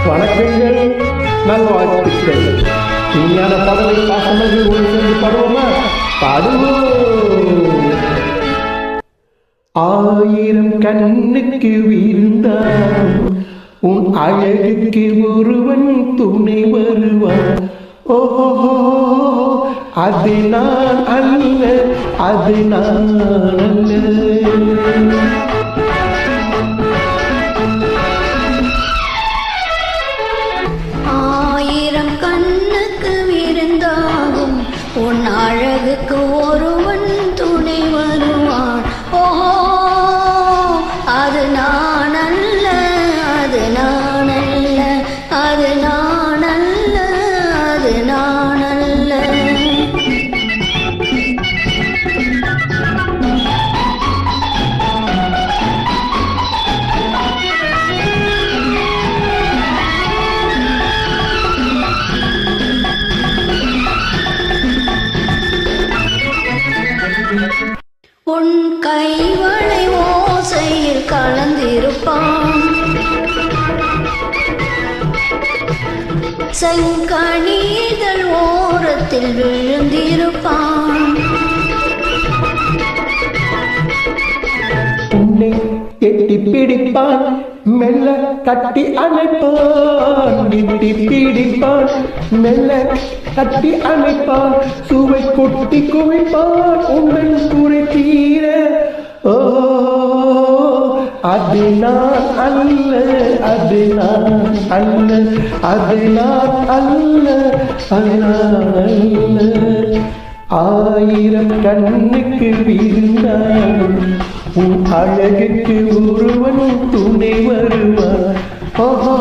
வணக்கங்கள், நல்வாழ்த்துக்கள். இனிமையான பாடலை பாசமர்கள் ஒன்று சேர்ந்து பாடுவோமா? பாடுவோம். ஆயிரம் கண்ணுக்கு விருந்தான் உன் அழகுக்கு ஒருவன் துணை வருவான். ஓஹோ, அது நான் அல்ல, அது நான் அல்ல. ஆயிரம் கண்ணுக்கு விருந்தாகும் உன் அழகுக்கு ஒருவன் துணை வருவான். ஓஹோ, அது நான் அல்ல, அது நான் அல்ல, அது நான் அல்ல, அது நான் அல்ல. உன் கைவளை ஓசையில் கலந்திருப்பான், செங்கனிதழ் ஓரத்தில் விழுந்திருப்பான். உன்னை எட்டி பிடிப்பான், மெல்ல கட்டி அணைப்பான். எட்டி பிடிப்பான், மெல்ல கட்டி அணைப்பான். சுவை கொட்டி குவிப்பான், உங்கள் குறை தீர. ஓ, அது நான் அல்ல, அது நான் அல்ல, அது நான் அல்ல, அது நான் அல்ல. ஆயிரம் கண்ணுக்கு விருந்தாகும் உன் அழகுக்கு ஒருவன் துணை வருவான். ஓஹோ,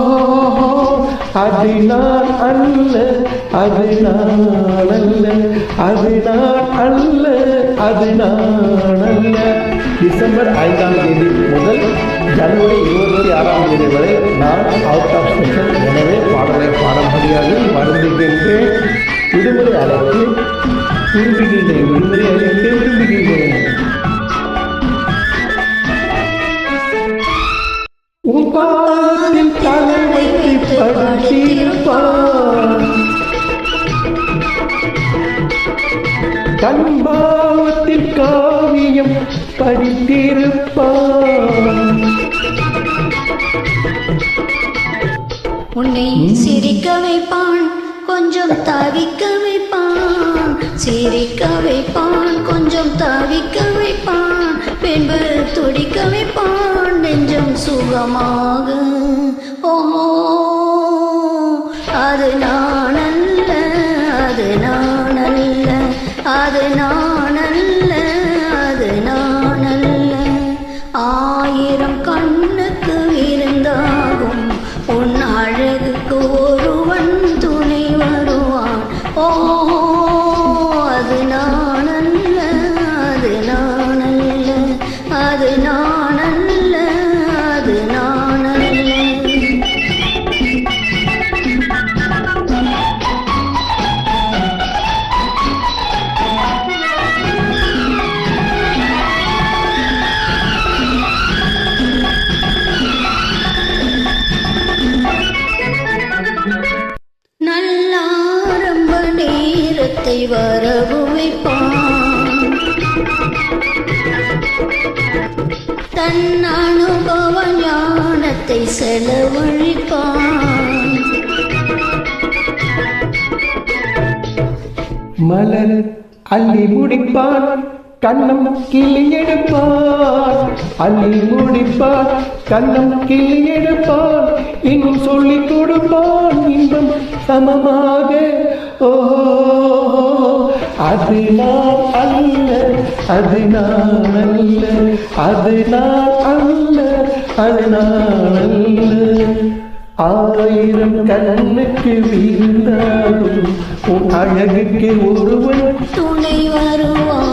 அது நான் அல்ல, அது நான் அல்ல, அது நான் அல்ல, அது நான் அல்ல. டிசம்பர் 5ஆம் தேதி முதல் ஜனவரி 26ஆம் தேதி வரை நான் அவுட் ஆஃப் ஸ்டேஷன். எனவே பாடலை பாட முடியாது, வருந்துகின்றேன். விடுமுறை அழைத்து விரும்புகின்றேன், விடுமுறை அழைத்து விரும்புகின்றேன். உன் பாதத்தில் தலை வைத்து படுத்திருப்பான், கண்பாவத்தில் காவியம் படித்திருப்பான். உன்னை சிரிக்க வைப்பான், கொஞ்சம் தவிக்க வைப்பான். சிரிக்க வைப்பான், கொஞ்சம் தவிக்க வைப்பான். பின்பு துடிக்க வைப்பான், நெஞ்சம் சுகமாக. ஓஹோ, அது நான் அல்ல, அது நான் அல்ல, அது நான் அல்ல, அது நான் அல்ல. ஆயிரம் கண்ணுக்கு விருந்தாகும் உன் அழகுக்கு ஒருவன் துணை வருவான். ஓஹோ, அது நான் அல்ல, அது நான் அல்ல, அது நான் அல்ல, அது நான் அல்ல. நல்ல ஆரம்ப நேரத்தை வரவு வைப்பான், தன் அனுபவ ஞானத்தை செலவழிப்பான். மலர் அள்ளி முடிப்பான், கண்ணம் கிளி எடுப்பான். அள்ளி முடிப்பான், கண்ணம் கிளி எடுப்பான். இன்னும் சொல்லிக் கொடுப்பான், இன்பம் சமமாக. ஓஹோ, அது நான் அல்ல, அது நான் அல்ல, அது நான் அல்ல, அது நான் அல்ல. ஆயிரம் கண்ணுக்கு விருந்தாகும் உன் அழகுக்கு ஒருவன் துணை வருவான்.